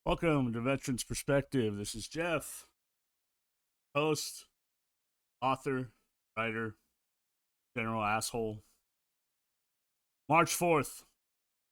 Welcome to Veterans Perspective. This is Jeff, host, author, writer, general asshole. March 4th,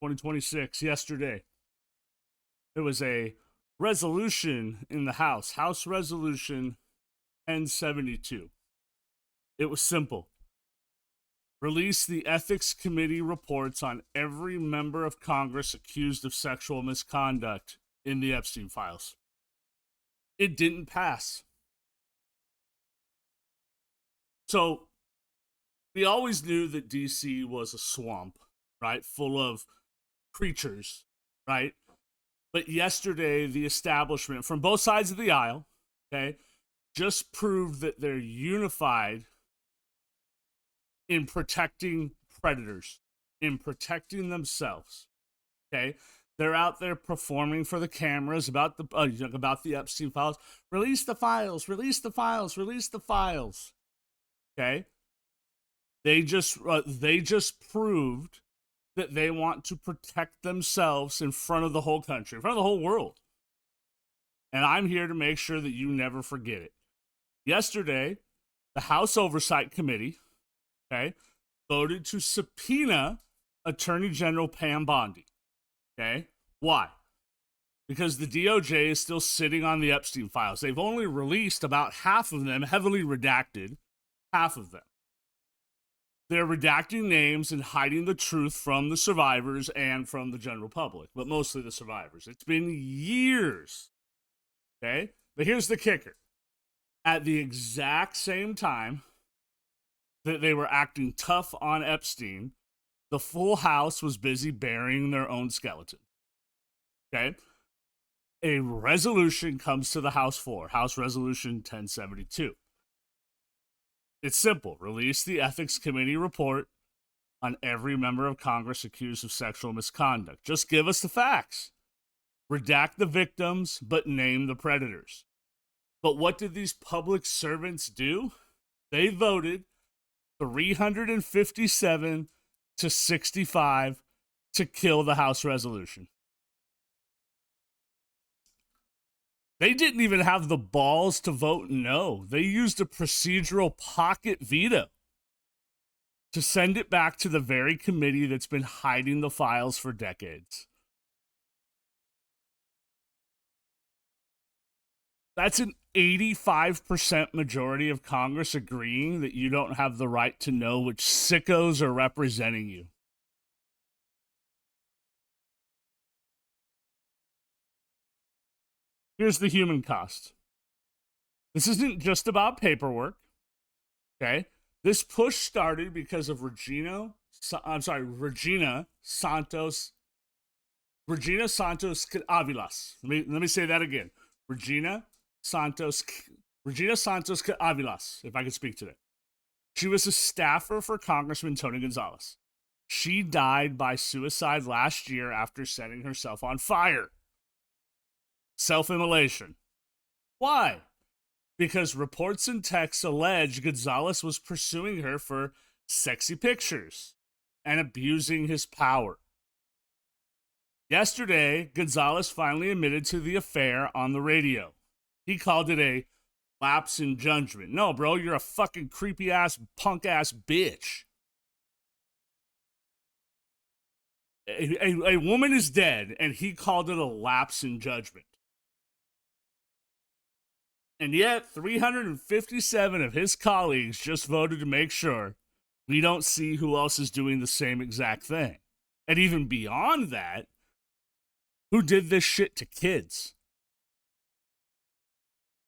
2026, yesterday, there was a resolution in the House Resolution 1072. It was simple. Release the Ethics Committee reports on every member of Congress accused of sexual misconduct in the Epstein Files. It didn't pass. So, we always knew that DC was a swamp, right? Full of creatures, right? But yesterday, the establishment from both sides of the aisle, okay, just proved that they're unified in protecting predators, in protecting themselves, okay? They're out there performing for the cameras about the Epstein Files. Release the files, release the files, release the files. Okay? They just proved that they want to protect themselves in front of the whole country, in front of the whole world. And I'm here to make sure that you never forget it. Yesterday, the House Oversight Committee, okay, voted to subpoena Attorney General Pam Bondi. Okay, why? Because the DOJ is still sitting on the Epstein Files. They've only released about half of them, heavily redacted, half of them. They're redacting names and hiding the truth from the survivors and from the general public, but mostly the survivors. It's been years, okay? But here's the kicker. At the exact same time that they were acting tough on Epstein, the full House was busy burying their own skeleton. Okay? A resolution comes to the House floor, House Resolution 1072. It's simple. Release the Ethics Committee report on every member of Congress accused of sexual misconduct. Just give us the facts. Redact the victims, but name the predators. But what did these public servants do? They voted 357 to 65 to kill the House resolution. They didn't even have the balls to vote no. They used a procedural pocket veto to send it back to the very committee that's been hiding the files for decades. That's an 85% majority of Congress agreeing that you don't have the right to know which sickos are representing you. Here's the human cost. This isn't just about paperwork, okay? This push started because of Regina Santos-Aviles. Let me say that again. Regina Santos-Aviles, if I could speak today. She was a staffer for Congressman Tony Gonzales. She died by suicide last year after setting herself on fire. Self-immolation. Why? Because reports and texts allege Gonzales was pursuing her for sexy pictures and abusing his power. Yesterday, Gonzales finally admitted to the affair on the radio. He called it a lapse in judgment. No, bro, you're a fucking creepy-ass, punk-ass bitch. A woman is dead, and he called it a lapse in judgment. And yet, 357 of his colleagues just voted to make sure we don't see who else is doing the same exact thing. And even beyond that, who did this shit to kids?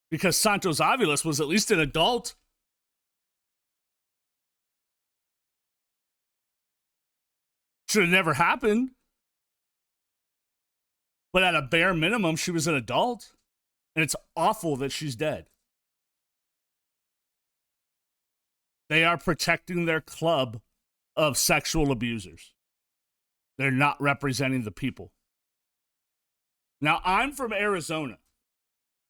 Because Santos-Aviles was at least an adult. Should have never happened. But at a bare minimum, she was an adult. And it's awful that she's dead. They are protecting their club of sexual abusers. They're not representing the people. Now, I'm from Arizona,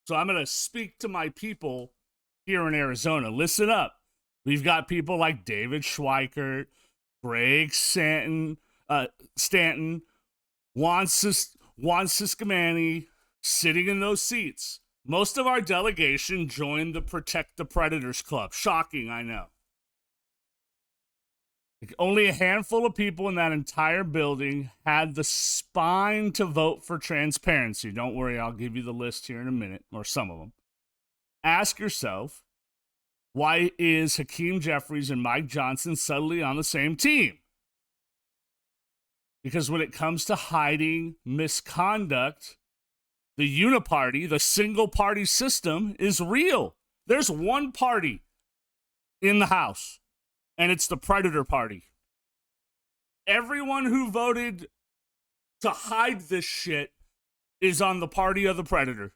so I'm going to speak to my people here in Arizona. Listen up. We've got people like David Schweikert, Greg Stanton, Juan Ciscomani, sitting in those seats. Most of our delegation joined the Protect the Predators Club. Shocking, I know. Like, only a handful of people in that entire building had the spine to vote for transparency. Don't worry, I'll give you the list here in a minute, or some of them. Ask yourself, why is Hakeem Jeffries and Mike Johnson suddenly on the same team? Because when it comes to hiding misconduct, the Uniparty, the single party system, is real. There's one party in the House, and it's the Predator Party. Everyone who voted to hide this shit is on the party of the Predator.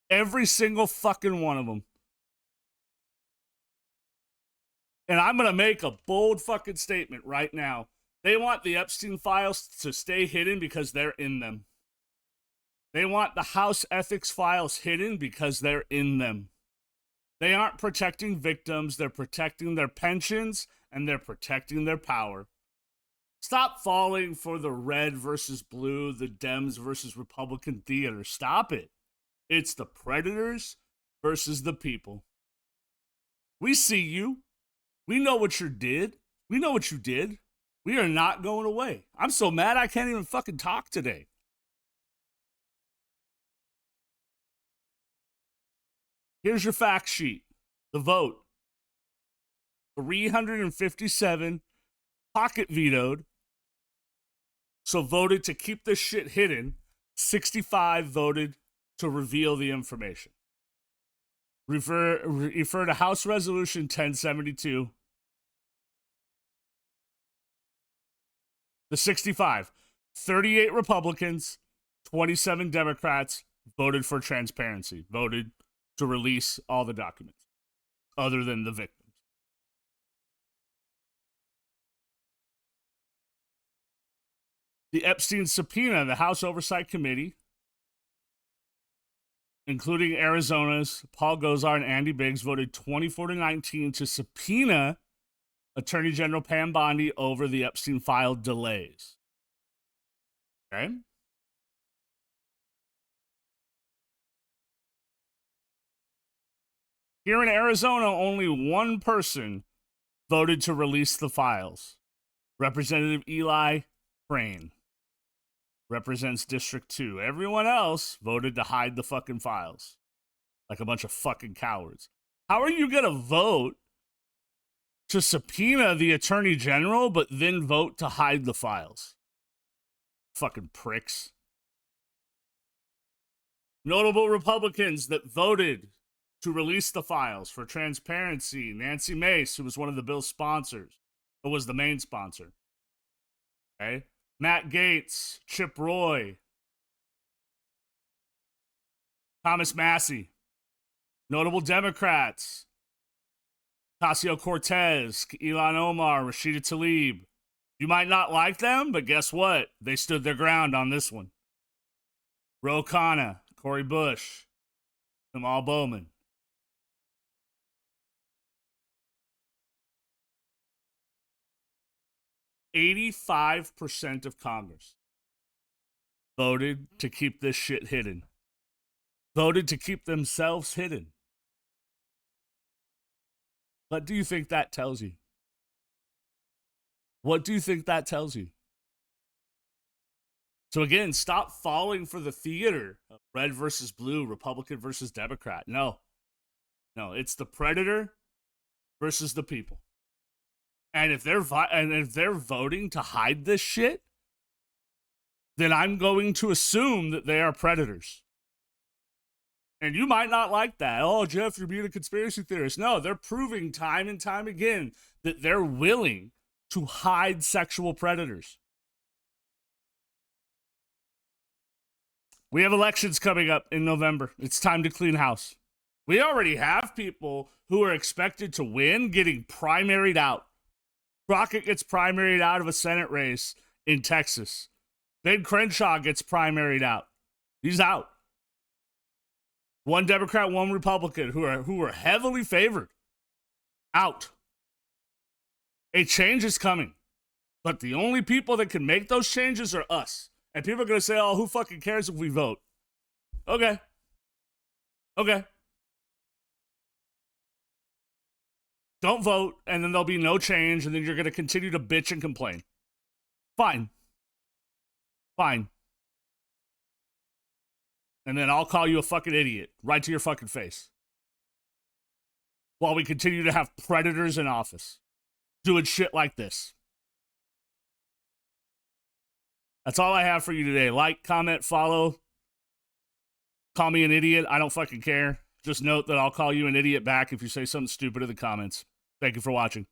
Every single fucking one of them. And I'm going to make a bold fucking statement right now. They want the Epstein Files to stay hidden because they're in them. They want the House Ethics Files hidden because they're in them. They aren't protecting victims. They're protecting their pensions and they're protecting their power. Stop falling for the red versus blue, the Dems versus Republican theater. Stop it. It's the predators versus the people. We see you. We know what you did. We know what you did. We are not going away. I'm so mad I can't even fucking talk today. Here's your fact sheet. The vote. 357 pocket vetoed. So voted to keep this shit hidden. 65 voted to reveal the information. Refer to House Resolution 1072. The 65. 38 Republicans, 27 Democrats voted for transparency. Voted to release all the documents, other than the victims. The Epstein subpoena, the House Oversight Committee, including Arizona's Paul Gosar and Andy Biggs, voted 24-19 to subpoena Attorney General Pam Bondi over the Epstein file delays. Okay? Here in Arizona, only one person voted to release the files. Representative Eli Crane represents District 2. Everyone else voted to hide the fucking files. Like a bunch of fucking cowards. How are you going to vote to subpoena the Attorney General, but then vote to hide the files? Fucking pricks. Notable Republicans that voted to release the files for transparency: Nancy Mace, who was one of the bill's sponsors, or was the main sponsor. Okay? Matt Gaetz, Chip Roy, Thomas Massey. Notable Democrats: Ocasio-Cortez, Ilhan Omar, Rashida Tlaib. You might not like them, but guess what? They stood their ground on this one. Ro Khanna, Cori Bush, Jamal Bowman. %85 of Congress voted to keep this shit hidden. Voted to keep themselves hidden. What do you think that tells you? What do you think that tells you? So again, stop falling for the theater of red versus blue, Republican versus Democrat. No, it's the predator versus the people. And if they're voting to hide this shit, then I'm going to assume that they are predators. And you might not like that. Oh, Jeff, you're being a conspiracy theorist. No, they're proving time and time again that they're willing to hide sexual predators. We have elections coming up in November. It's time to clean house. We already have people who are expected to win getting primaried out. Crockett gets primaried out of a Senate race in Texas. Ben Crenshaw gets primaried out. He's out. One Democrat, one Republican who are heavily favored. Out. A change is coming. But the only people that can make those changes are us. And people are going to say, oh, who fucking cares if we vote? Okay. Okay. Don't vote, and then there'll be no change, and then you're going to continue to bitch and complain. Fine. Fine. And then I'll call you a fucking idiot right to your fucking face. While we continue to have predators in office doing shit like this. That's all I have for you today. Like, comment, follow. Call me an idiot. I don't fucking care. Just note that I'll call you an idiot back if you say something stupid in the comments. Thank you for watching.